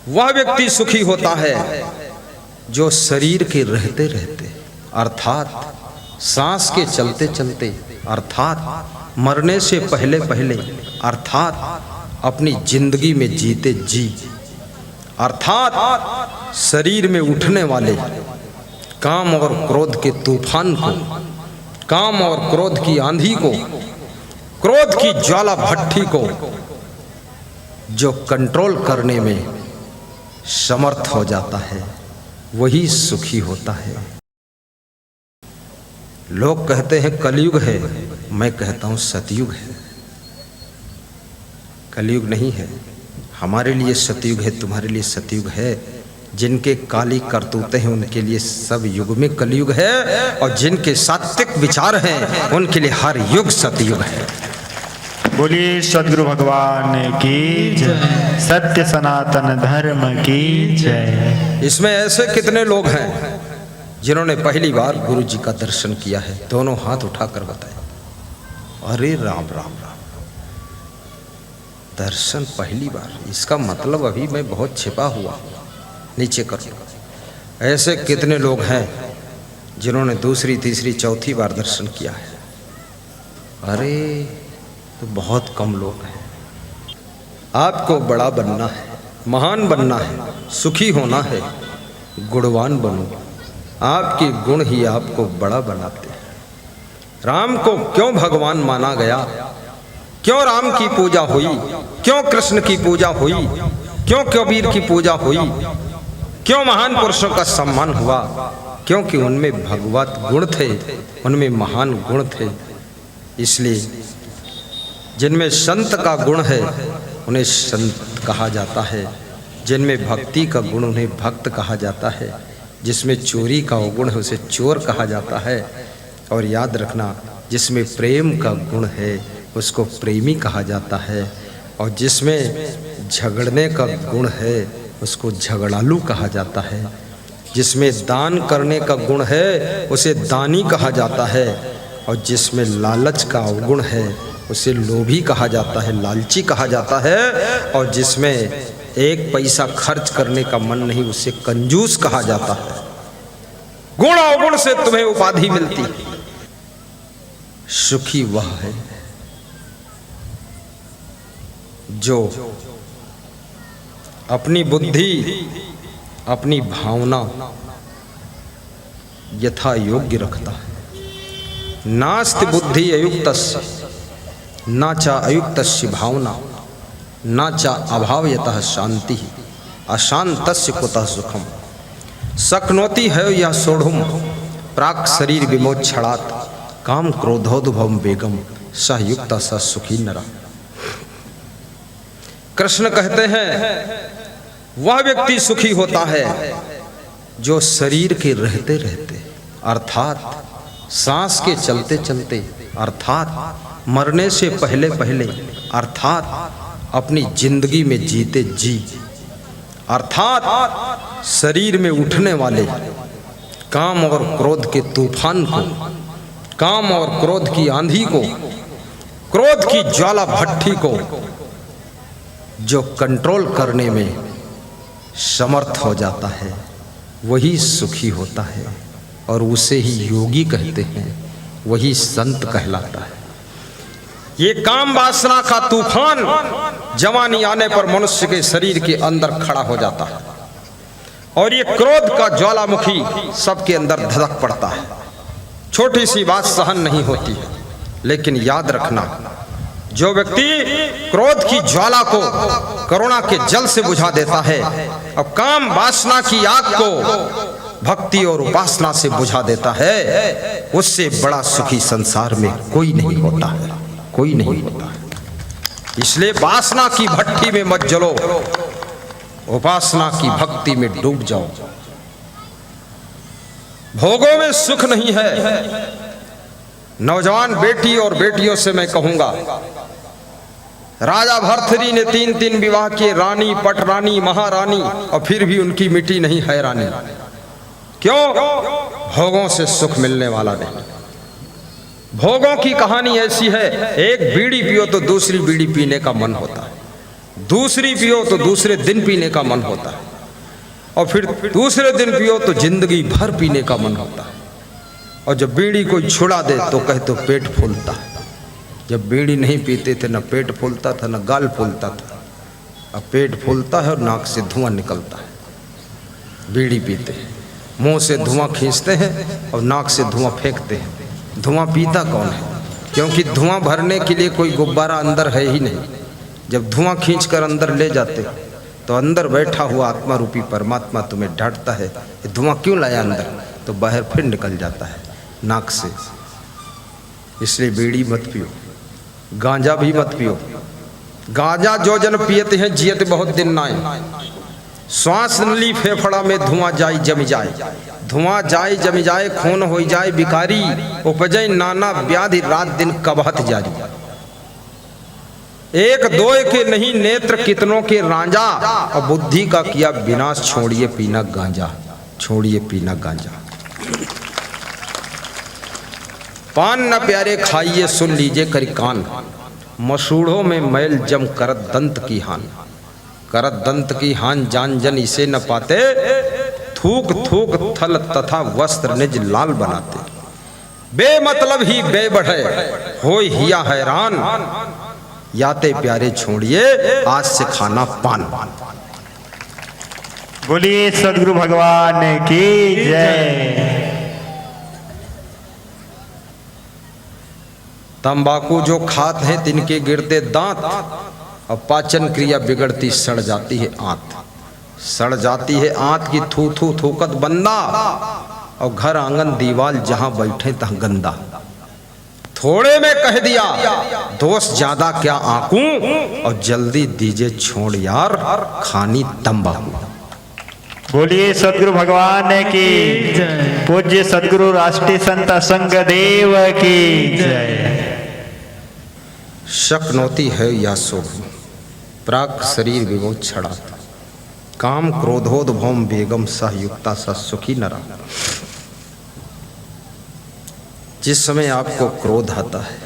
वह व्यक्ति सुखी होता है जो शरीर के रहते रहते अर्थात सांस के चलते चलते अर्थात मरने से पहले पहले अर्थात अपनी जिंदगी में जीते जी अर्थात शरीर में उठने वाले काम और क्रोध के तूफान को, काम और क्रोध की आंधी को, क्रोध की ज्वाला भट्टी को जो कंट्रोल करने में समर्थ हो जाता है वही सुखी होता है। लोग कहते हैं कलयुग है, मैं कहता हूं सतयुग है। कलयुग नहीं है, हमारे लिए सतयुग है, तुम्हारे लिए सतयुग है। जिनके काली करतूतें हैं उनके लिए सब युग में कलयुग है, और जिनके सात्विक विचार हैं उनके लिए हर युग सतयुग है। बोलिए सद्गुरु भगवान की जय, सत्य सनातन धर्म की जय। इसमें ऐसे कितने लोग हैं जिन्होंने पहली बार गुरु जी का दर्शन किया है? दोनों हाथ उठाकर बताए। अरे राम राम राम, दर्शन पहली बार, इसका मतलब अभी मैं बहुत छिपा हुआ। नीचे करो। ऐसे कितने लोग हैं जिन्होंने दूसरी तीसरी चौथी बार दर्शन किया है? अरे तो बहुत कम लोग हैं। आपको बड़ा बनना है, महान बनना है, सुखी होना है, गुणवान बनो। आपके गुण ही आपको बड़ा बनाते हैं। राम को क्यों भगवान माना गया? क्यों राम की पूजा हुई? क्यों कृष्ण की पूजा हुई? क्यों कबीर की पूजा हुई? क्यों महान पुरुषों का सम्मान हुआ? क्योंकि उनमें भगवत गुण थे, उनमें महान गुण थे। इसलिए जिनमें संत का गुण है उन्हें संत कहा जाता है, जिनमें भक्ति का गुण उन्हें भक्त कहा जाता है, जिसमें चोरी का गुण है उसे चोर कहा जाता है। और याद रखना, जिसमें प्रेम का गुण है उसको प्रेमी कहा जाता है, और जिसमें झगड़ने का गुण है उसको झगड़ालू कहा जाता है। जिसमें दान करने का गुण है उसे दानी कहा जाता है, और जिसमें लालच का गुण है उसे लोभी कहा जाता है, लालची कहा जाता है। और जिसमें एक पैसा खर्च करने का मन नहीं उसे कंजूस कहा जाता है। गुण अवगुण से तुम्हें उपाधि मिलती है। सुखी वह है जो अपनी बुद्धि, अपनी भावना यथा योग्य रखता है। नास्ति बुद्धि अयुक्तस्य न च अयुक्तस्य भावना न च अभावयतः शांति अशांतस्य कुतः सुखम शक्नोति है यह सोढ़ुम प्राक शरीर विमोक्षणात् काम क्रोधोद्भवम वेगम सह युक्त स सुखी नरा। कृष्ण कहते हैं वह व्यक्ति सुखी होता है जो शरीर के रहते रहते अर्थात सांस के चलते चलते अर्थात मरने से पहले पहले अर्थात अपनी जिंदगी में जीते जी अर्थात शरीर में उठने वाले काम और क्रोध के तूफान को, काम और क्रोध की आंधी को, क्रोध की ज्वाला भट्टी को जो कंट्रोल करने में समर्थ हो जाता है वही सुखी होता है, और उसे ही योगी कहते हैं, वही संत कहलाता है। ये काम वासना का तूफान जवानी आने पर मनुष्य के शरीर के अंदर खड़ा हो जाता है, और ये क्रोध का ज्वालामुखी सबके अंदर धधक पड़ता है। छोटी सी बात सहन नहीं होती है, लेकिन याद रखना, जो व्यक्ति क्रोध की ज्वाला को करुणा के जल से बुझा देता है और काम वासना की आग को भक्ति और उपासना से बुझा देता है, उससे बड़ा सुखी संसार में कोई नहीं होता है, कोई नहीं होता है। इसलिए वासना की भट्टी में मत जलो, उपासना की भक्ति में डूब जाओ। भोगों में सुख नहीं है। नौजवान बेटी और बेटियों से मैं कहूंगा, राजा भर्तृहरि ने 3 विवाह किए, रानी, पटरानी, महारानी, और फिर भी उनकी मिटी नहीं है रानी। क्यों? भोगों से सुख मिलने वाला नहीं। भोगों की कहानी ऐसी है, एक बीड़ी पियो तो दूसरी बीड़ी पीने का मन होता है। दूसरी पियो तो दूसरे दिन पीने का मन होता है, और फिर दूसरे दिन पियो तो जिंदगी भर पीने का मन होता है। और जब बीड़ी कोई छुड़ा दे तो कहे तो पेट फूलता है। जब बीड़ी नहीं पीते थे न पेट फूलता था न गाल फूलता था। अब पेट फूलता है और नाक से धुआं निकलता है। बीड़ी पीते हैं, मुंह से धुआं खींचते हैं और नाक से धुआं फेंकते हैं। धुआं पीता कौन है? क्योंकि धुआं भरने के लिए कोई गुब्बारा अंदर है ही नहीं। जब धुआं खींचकर अंदर ले जाते तो अंदर बैठा हुआ आत्मा रूपी परमात्मा तुम्हें डांटता है, ये धुआं क्यों लाया अंदर? तो बाहर फिर निकल जाता है नाक से। इसलिए बीड़ी मत पियो, गांजा भी मत पियो। गांजा जो जन पियते हैं जियत बहुत दिन नाय। श्वास नली फेफड़ा में धुआं जाई जम जाए, धुआं जाए जम जाए, खून हो जाए बिकारी, उपजय नाना व्याधि रात दिन कबहत जारी। एक दो के नहीं नेत्र कितनों के रांझा, और बुद्धि का किया विनाश, छोड़िए पीना गांजा, छोड़िए पीना गांजा। पान न प्यारे खाइए सुन लीजिए करी कान, मसूड़ों में मैल जम करत दंत की हान। करत दंत की हान जान जन इसे न पाते, थूक थूक थल तथा वस्त्र निज लाल बनाते। बेमतलब ही बे बढ़े हो हिया हैरान, याते प्यारे छोड़िए आज से खाना पान। बोलिए सदगुरु भगवान की जय। तंबाकू जो खात हैं तिनके गिरते दांत, और पाचन क्रिया बिगड़ती सड़ जाती है आंत। सड़ जाती है आंत की थू थू थूकत बंदा, और घर आंगन दीवाल जहां बैठे तहां गंदा। थोड़े में कह दिया दोस्त ज्यादा क्या आंकू, और जल्दी दीजिए छोड़ यार खानी तंबाकू। बोलिए सदगुरु भगवान की जय। पूज्य सदगुरु राष्ट्रीय संत संग देव की जय। शक्नोती है या शोभ प्राक शरीर विमोच छड़ा, काम क्रोधोद्भवम बेगम सह युक्ता स सुखी नरा। जिस समय आपको क्रोध आता है,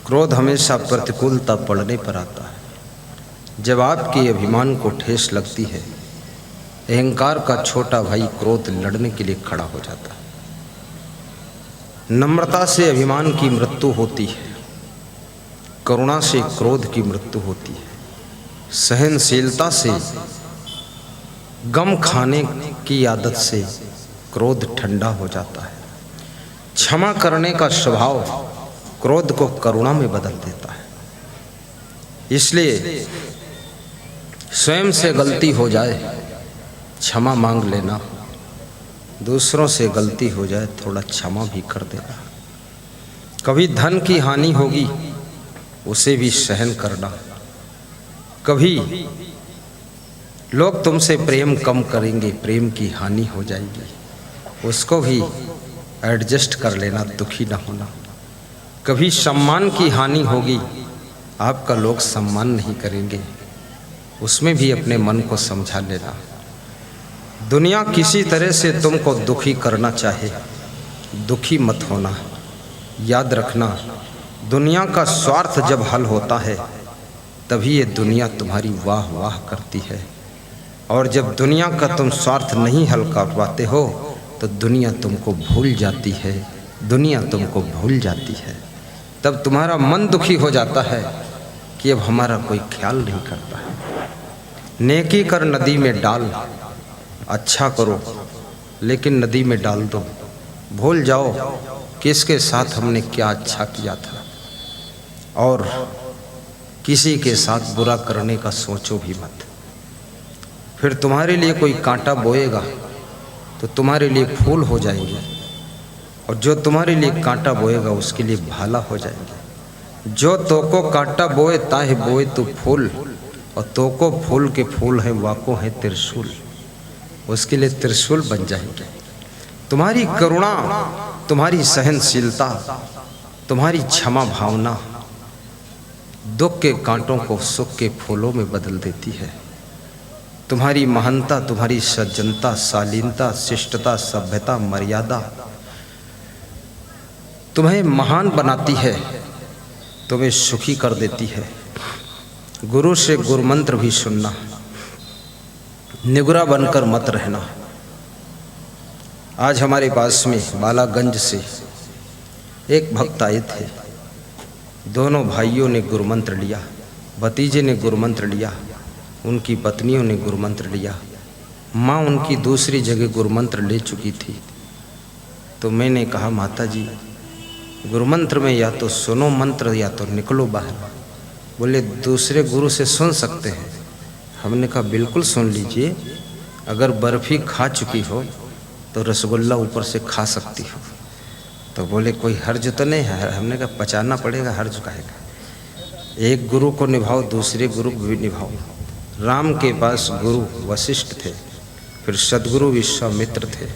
क्रोध हमेशा प्रतिकूलता पड़ने पर आता है। जब आपके अभिमान को ठेस लगती है, अहंकार का छोटा भाई क्रोध लड़ने के लिए खड़ा हो जाता है। नम्रता से अभिमान की मृत्यु होती है, करुणा से क्रोध की मृत्यु होती है, सहनशीलता से, गम खाने की आदत से क्रोध ठंडा हो जाता है। क्षमा करने का स्वभाव क्रोध को करुणा में बदल देता है। इसलिए स्वयं से गलती हो जाए क्षमा मांग लेना, दूसरों से गलती हो जाए थोड़ा क्षमा भी कर देना। कभी धन की हानि होगी उसे भी सहन करना। कभी लोग तुमसे प्रेम कम करेंगे, प्रेम की हानि हो जाएगी, उसको भी एडजस्ट कर लेना, दुखी ना होना। कभी सम्मान की हानि होगी, आपका लोग सम्मान नहीं करेंगे, उसमें भी अपने मन को समझा लेना। दुनिया किसी तरह से तुमको दुखी करना चाहे, दुखी मत होना। याद रखना, दुनिया का स्वार्थ जब हल होता है तभी ये दुनिया तुम्हारी वाह वाह करती है, और जब दुनिया का तुम स्वार्थ नहीं हल कर पाते हो तो दुनिया तुमको भूल जाती है, दुनिया तुमको भूल जाती है। तब तुम्हारा मन दुखी हो जाता है कि अब हमारा कोई ख्याल नहीं करता है। नेकी कर नदी में डाल, अच्छा करो लेकिन नदी में डाल दो। भूल जाओ किसके साथ हमने क्या अच्छा किया था, और किसी के साथ बुरा करने का सोचो भी मत। फिर तुम्हारे लिए कोई कांटा बोएगा तो तुम्हारे लिए फूल हो जाएंगे, और जो तुम्हारे लिए कांटा बोएगा उसके लिए भाला हो जाएंगे। जो तोको कांटा बोए ताहे बोए तो फूल, और तोको फूल के फूल हैं वाको है त्रिशूल, उसके लिए त्रिशूल बन जाएंगे। तुम्हारी करुणा, तुम्हारी सहनशीलता, तुम्हारी क्षमा भावना दुख के कांटों को सुख के फूलों में बदल देती है। तुम्हारी महानता, तुम्हारी सज्जनता, शालीनता, शिष्टता, सभ्यता, मर्यादा तुम्हें महान बनाती है, तुम्हें सुखी कर देती है। गुरु से गुरु मंत्र भी सुनना, निगुरा बनकर मत रहना। आज हमारे पास में बालागंज से एक भक्त आए थे। दोनों भाइयों ने गुरु मंत्र लिया, भतीजे ने गुरु मंत्र लिया, उनकी पत्नियों ने गुरु मंत्र लिया। माँ उनकी दूसरी जगह गुरु मंत्र ले चुकी थी। तो मैंने कहा, माता जी गुरु मंत्र में या तो सुनो मंत्र या तो निकलो बाहर। बोले दूसरे गुरु से सुन सकते हैं। हमने कहा बिल्कुल सुन लीजिए, अगर बर्फ़ी खा चुकी हो तो रसगुल्ला ऊपर से खा सकती हो। तो बोले कोई हर्ज तो नहीं है। हमने कहा पचाना पड़ेगा, हर्ज काहेगा। एक गुरु को निभाओ, दूसरे गुरु को भी निभाओ। राम के पास गुरु वशिष्ठ थे, फिर सदगुरु विश्वामित्र थे,